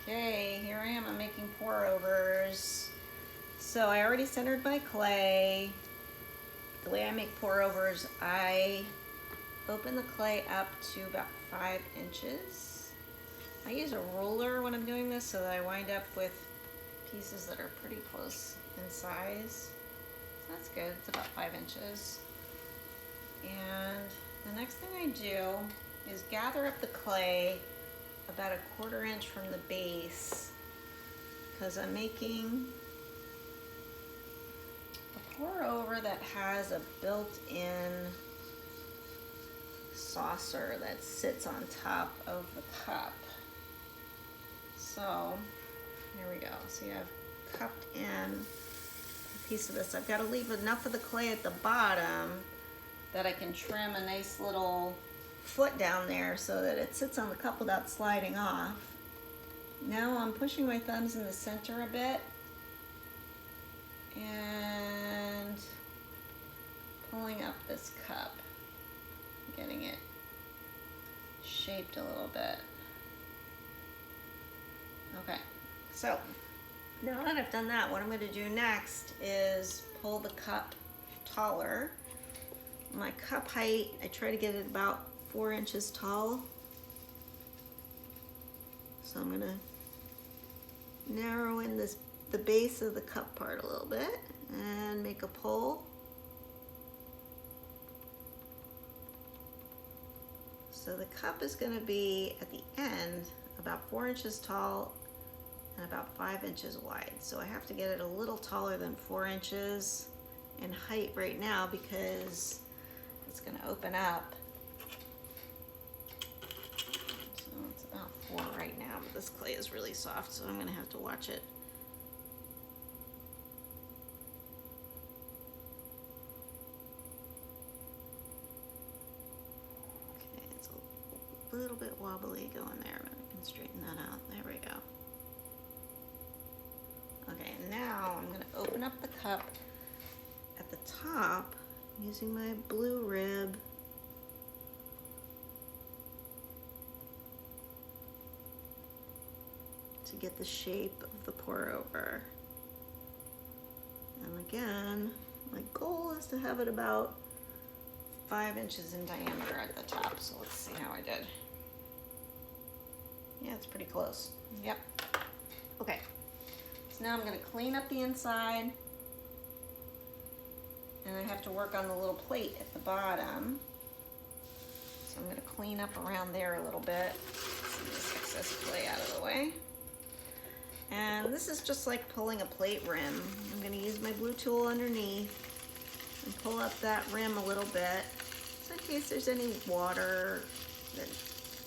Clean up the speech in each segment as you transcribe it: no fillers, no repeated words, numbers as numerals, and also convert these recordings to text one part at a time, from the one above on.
Okay, here I am. I'm making pour overs. So I already centered my clay. The way I make pour overs, I open the clay up to about 5 inches. I use a ruler when I'm doing this so that I wind up with pieces that are pretty close in size. So that's good, it's about 5 inches. And the next thing I do is gather up the clay about 1/4 inch from the base because I'm making a pour over that has a built-in saucer that sits on top of the cup. So here we go. See, I've cupped in a piece of this. I've got to leave enough of the clay at the bottom that I can trim a nice little foot down there so that it sits on the cup without sliding off. Now I'm pushing my thumbs in the center a bit and pulling up this cup, getting it shaped a little bit. Okay, so now that I've done that, what I'm going to do next is pull the cup taller. My cup height, I try to get it about 4 inches tall. So I'm gonna narrow in the base of the cup part a little bit and make a pull. So the cup is gonna be at the end about 4 inches tall and about 5 inches wide. So I have to get it a little taller than 4 inches in height right now because it's gonna open up. So it's about 4 right now, but this clay is really soft, so I'm gonna have to watch it. Okay, it's a little bit wobbly going there, but I can straighten that out. There we go. Okay, now I'm gonna open up the cup at the top using my blue rib. To get the shape of the pour over. And again, my goal is to have it about 5 inches in diameter at the top. So let's see how I did. Yeah, it's pretty close. Yep. Okay. So now I'm gonna clean up the inside. And I have to work on the little plate at the bottom. So I'm gonna clean up around there a little bit. Some of this excess clay out of the way. And this is just like pulling a plate rim. I'm gonna use my blue tool underneath and pull up that rim a little bit, so in case there's any water that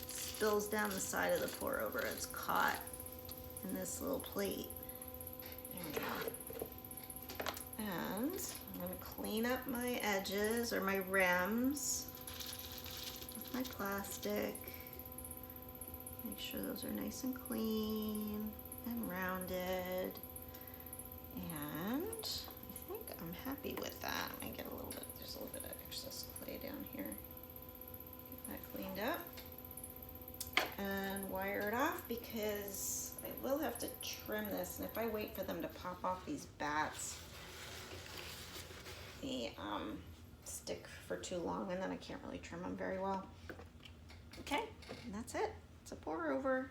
spills down the side of the pour over, it's caught in this little plate. There we go. And I'm gonna clean up my edges or my rims with my plastic. Make sure those are nice and clean and rounded, and I think I'm happy with that. I get a little bit, there's a little bit of excess clay down here. Get that cleaned up and wire it off because I will have to trim this, and if I wait for them to pop off these bats, they stick for too long and then I can't really trim them very well. Okay, and that's it. It's a pour over.